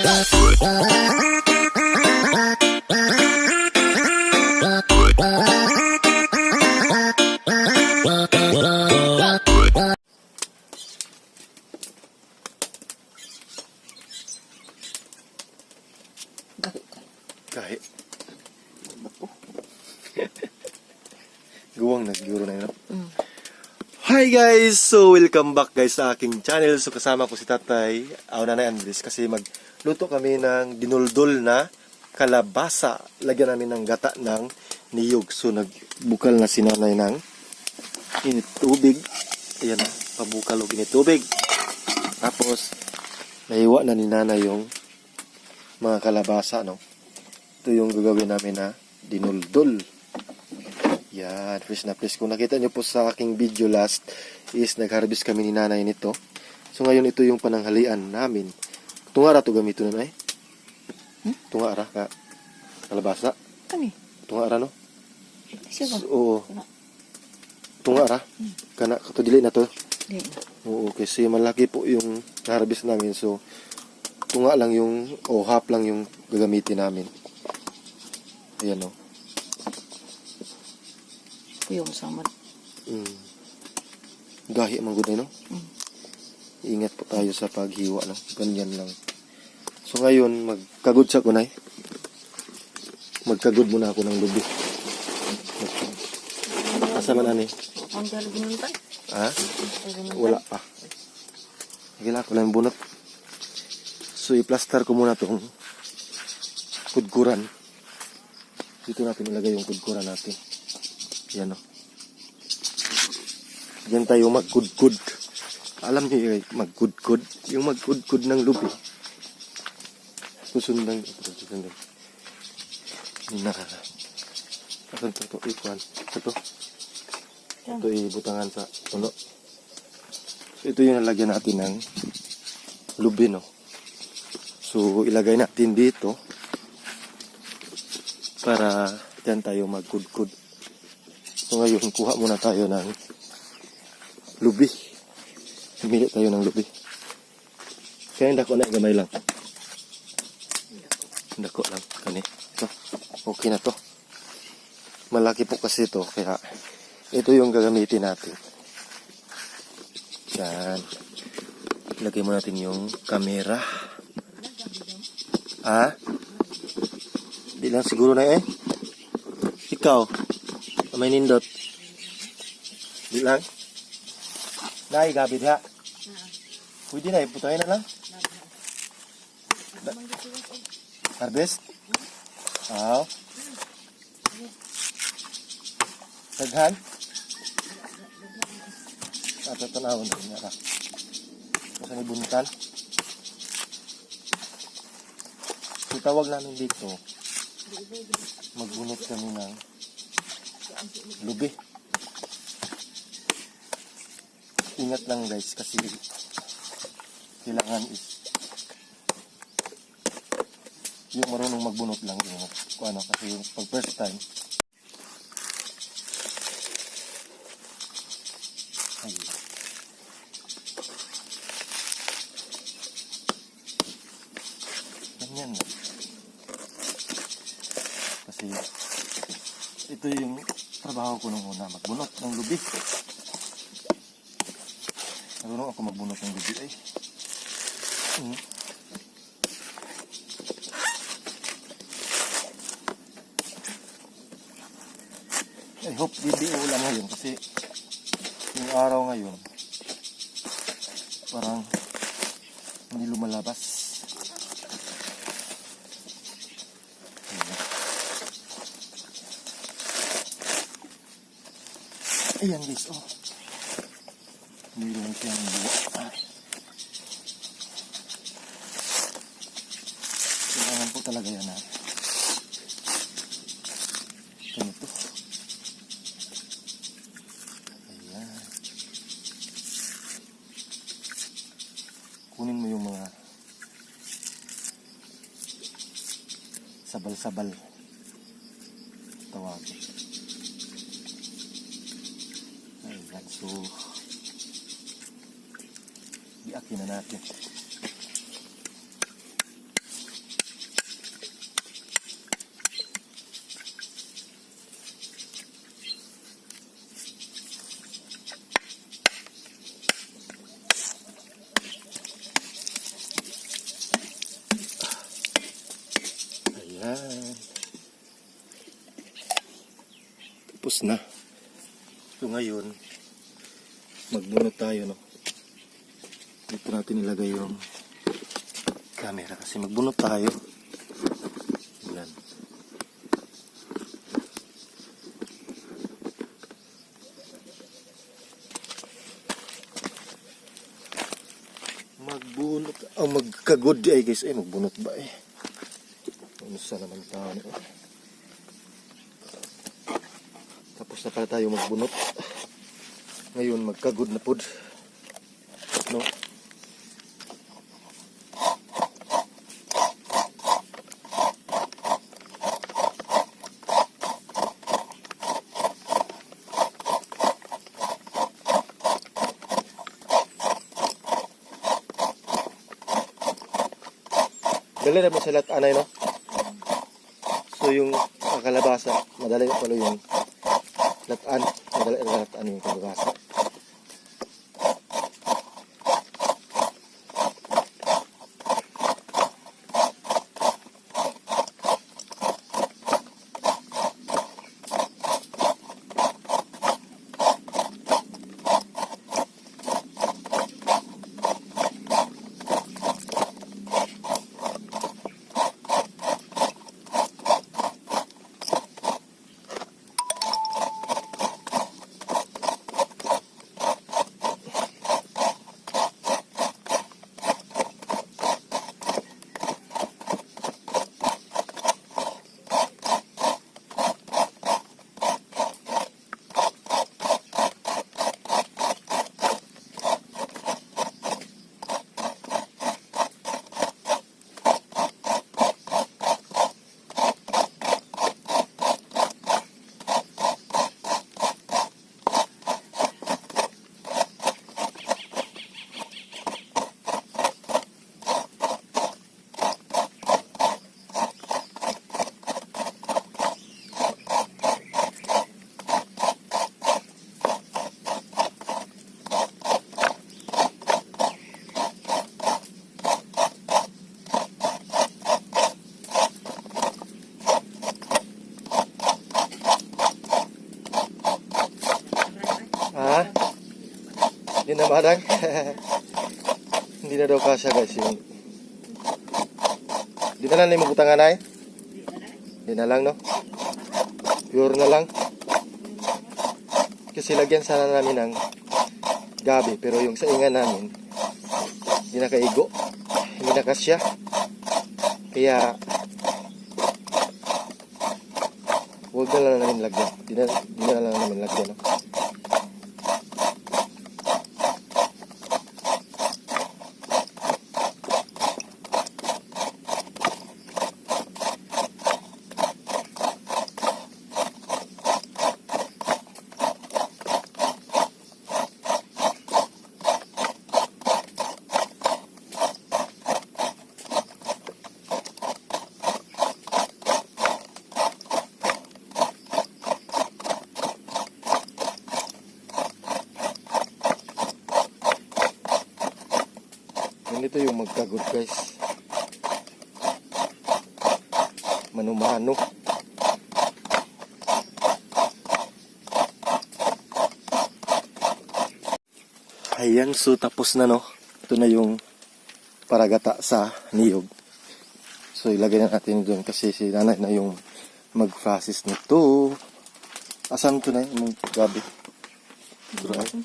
Kahit guwang nagsiguro na yun. Hi guys! So welcome back guys sa aking channel. So kasama ko si Tatay, Nanay Andres, kasi magluto kami ng dinuldol na kalabasa. Lagyan namin ng gata ng niyog. So nagbukal na si Nanay ng init tubig. Ayan na, pabukal o init tubig. Tapos nahiwa na ni Nanay yung mga kalabasa, no? Ito yung gagawin namin na dinuldol. Yan, fresh na fresh. Kung nakita nyo po sa aking video last is nag-harvest kami ni Nanay nito. So ngayon ito yung pananghalian namin. Tungara to gamito na, Nay? Tungara ka kalabasa? Kani? Tungara, no? Siya ba? Oo. Tungara? Kana, katudili na to? Di. Oo, kasi malaki po yung harvest namin. So, tunga lang yung, o half lang yung gagamitin namin. Ayan, no? Yung samad. Gahi ang good, no? Ingat po tayo sa paghiwa, no? Ganyan lang. So, ngayon, magkagod sa kunay. Magkagod muna ako ng lubi. Asa man, ani? Ang dahil ginuntan? Ha? Wala pa. Higila ko lang bunot. So, i-plaster ko muna itong kudkuran. Dito natin ilagay yung kudkuran natin. Yan, o. Yan tayo magkudkud. Alam niyo yung magkudkud? Yung magkudkud ng lubi. Susundan. Susundan. Asan ito? Ikuan. Ito. Ito ibutangan sa puno. So, ito yung nalagyan natin ng lubi, no? So, ilagay natin dito para dyan tayo magkudkud. So, ngayon, kuha muna tayo ng lubi. Pumili tayo ng lubi. Kaya hindi ko na, gamay lang. Hindi ko lang. Kani. Ito. Okay na to. Malaki po kasi ito. Kaya, ito yung gagamitin natin. Yan. Ilagay mo natin yung camera. Ha? Di lang siguro na eh. Ikaw, may nindot. Di lang. Nay, gabi ha. Pwede na, iputahin na lang. Harvest? Aw. Taghan? Ato tanawon din nga. Kasi ni buntan. Tawag namin dito, magbunot kami ng lubi. Ingat lang guys kasi kailangan is yung marunong magbunot lang yung ano, kasi yung pag first time ayun. Ganyan na. Kasi ito yung trabaho ko nung una, magbunot ng lubi. Marunong ako magbunot ng lubi ay. I hope hindi ulan ngayon kasi yung araw ngayon parang hindi lumalabas. Ayan guys, oh. Mayroon siyang buwa. Kailangan po talaga yan ha. Ganito. Ayan. Kunin mo yung mga sabal-sabal. Tawagin. Ayan, so biakin na natin. tapos na. So ngayon, magbunot tayo, no? Dito natin ilagay yung camera kasi magbunot tayo. Yan. Magbunot. Magkagod ay guys. Ay, magbunot ba eh. Ano sa naman tayo. Tapos na pala tayo magbunot. Ngayon, magkagod na pod. No? Dali naman sa latanay, no? So, yung kalabasa, madali pala yung lataan. Madali ang lataan yung kalabasa. Hindi na madang. Hindi na daw kasya guys yung. Hindi na lang na magutangan ay. Hindi na lang no. Pure na lang. Kasi lagyan sana namin ng gabi. Pero yung saingan namin hindi na kaigo. Hindi na kasya. Kaya huwag na lang namin lagyan. Hindi na lang namin lagyan no. Ganito yung magkagod guys. Mano-mano. Ayan, so tapos na no. Ito na yung paragata sa niyog. So ilagay na natin doon kasi si nanay na yung mag-process nito. Asan ito na yung gabi?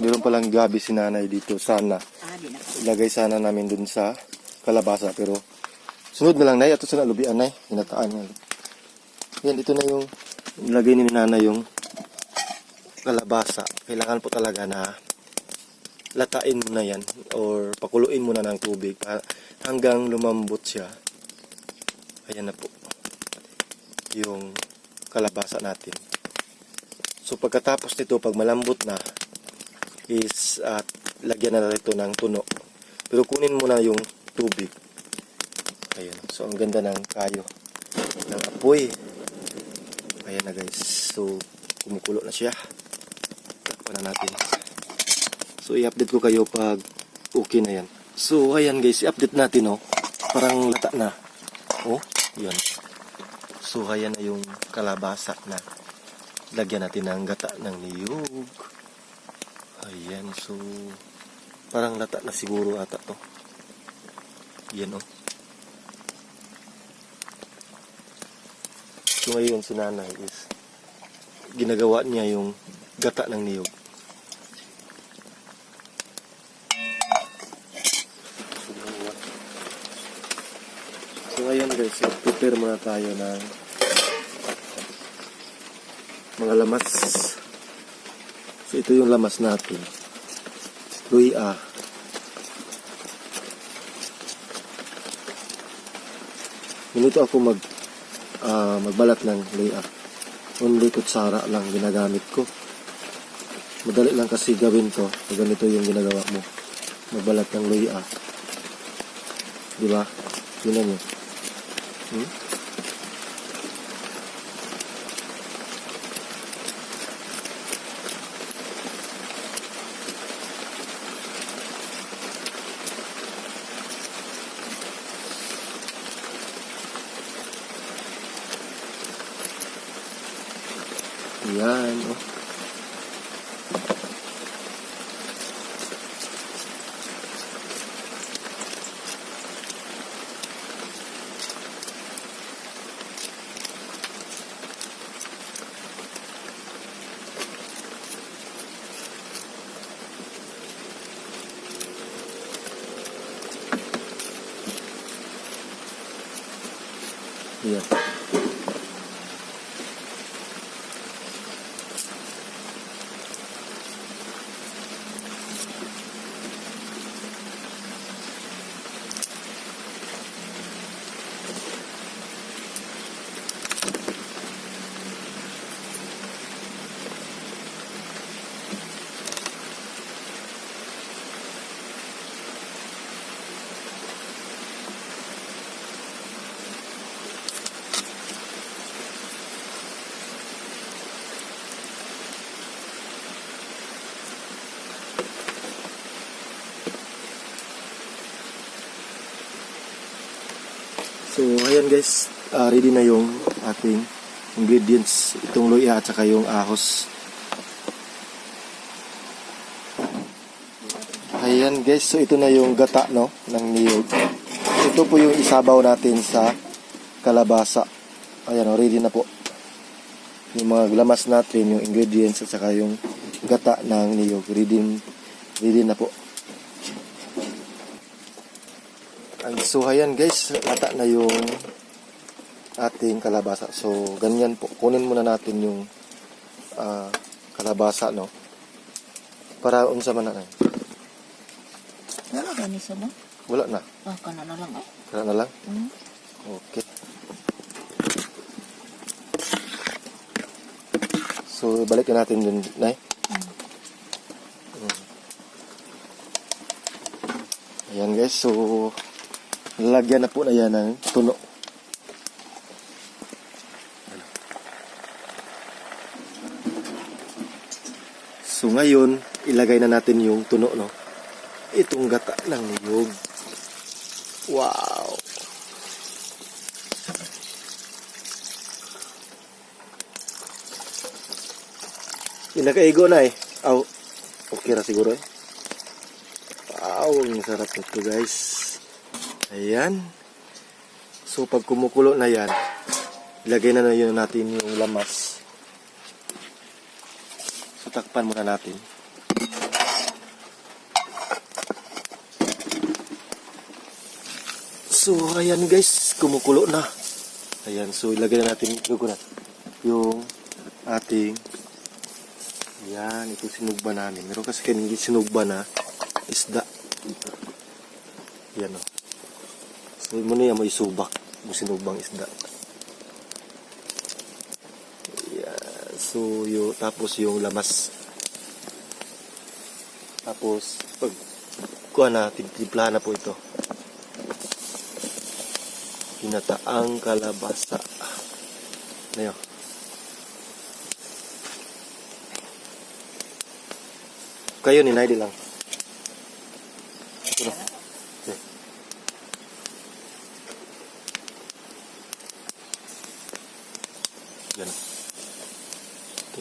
Meron palang gabi si nanay dito sana. Ilagay sana namin dun sa kalabasa pero sunod na lang nay ato sa nalubian nay hinataan yan. Yan dito na yung ilagay ni nanay yung kalabasa. Kailangan po talaga na latain mo na yan or pakuluin mo na ng tubig hanggang lumambot siya. Ayan na po yung kalabasa natin. So pagkatapos nito pag malambot na is lagyan na ito ng tuno. Pero kunin mo na yung tubig. Ayan. So ang ganda ng kayo ng apoy. Ayan na guys. So kumukulo na siya. Takpan na natin. So i-update ko kayo pag okay na yan. So ayan guys, i-update natin oh. Parang lata na. Oh, yan. So ayan na yung kalabasa na. lagyan natin ng gata ng niyog. Ayan, so parang lata na siguro ata to. Yan o. So ngayon si nanay is ginagawa niya yung gata ng niyog. So ngayon guys, prepare muna tayo ng mga lamas. So ito yung lamas natin. Luya. Ganito ako magbalat ng luya. Only kutsara lang ginagamit ko. Madali lang kasi gawin to. Pag ganito yung ginagawa mo. Magbalat ng luya. Diba? Yun yun. Yan, oh. Yan. So, ayan guys, ready na yung ating ingredients. Itong luya at saka yung ahos. Ayan guys, so ito na yung gata, no, ng niyog. Ito po yung isabaw natin sa kalabasa. Ayan, ready na po. Yung mga lamas natin, yung ingredients at saka yung gata ng niyog. Ready na po. So ayan guys, lata na yung ating kalabasa. So ganyan po, kunin muna natin yung kalabasa, no, para unsa man na. Wala gani sa ba? Wala na. Kana na lang Kana na lang. Okay. So balik natin dun, nay. Ayan guys, so lalagyan na po na yan ng tuno. So ngayon, ilagay na natin yung tuno, no? Itong gata ng niyog. Wow! Inakaigo na eh. Aw, okay na siguro eh. Wow, ang sarap nito guys. Ayan. So pag kumukulo na yan, ilagay na yun natin yung lamas. So takpan muna natin. So ayan guys, kumukulo na. Ayan, so ilagay na natin yung ating, ayan, ito sinugba namin. Meron kasi kanina sinugba na isda. Yan o. So muna yan mo isubak yung sinugbang isda. Ayan. So tapos yung lamas. Tapos pag kuha na, timplahan na po ito. Ginataang kalabasa. Ayan. Kayo ni Naidi lang. Ito. Okay. Yan. Ito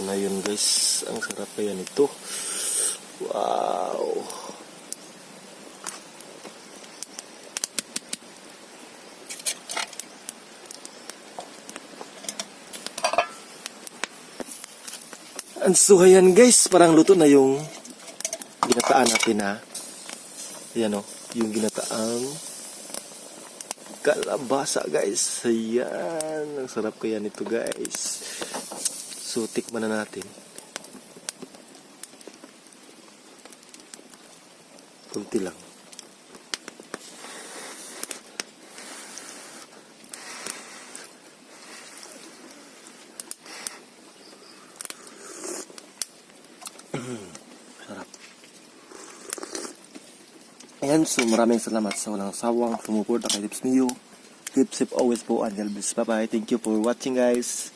na yun guys. Ang sarap kaya nito. Wow. And so ayan guys, parang luto na yung ginataan natin ha. Ayan o, yung ginataang kalabasa guys. Ayan, ang sarap kaya nito guys. So tikman na natin. Kunti lang. Sarap. Ayan, so maraming salamat sa walang sawang sumuporta kay Tips Mio. Keep safe always po, and God bless. Bye bye. Thank you for watching guys.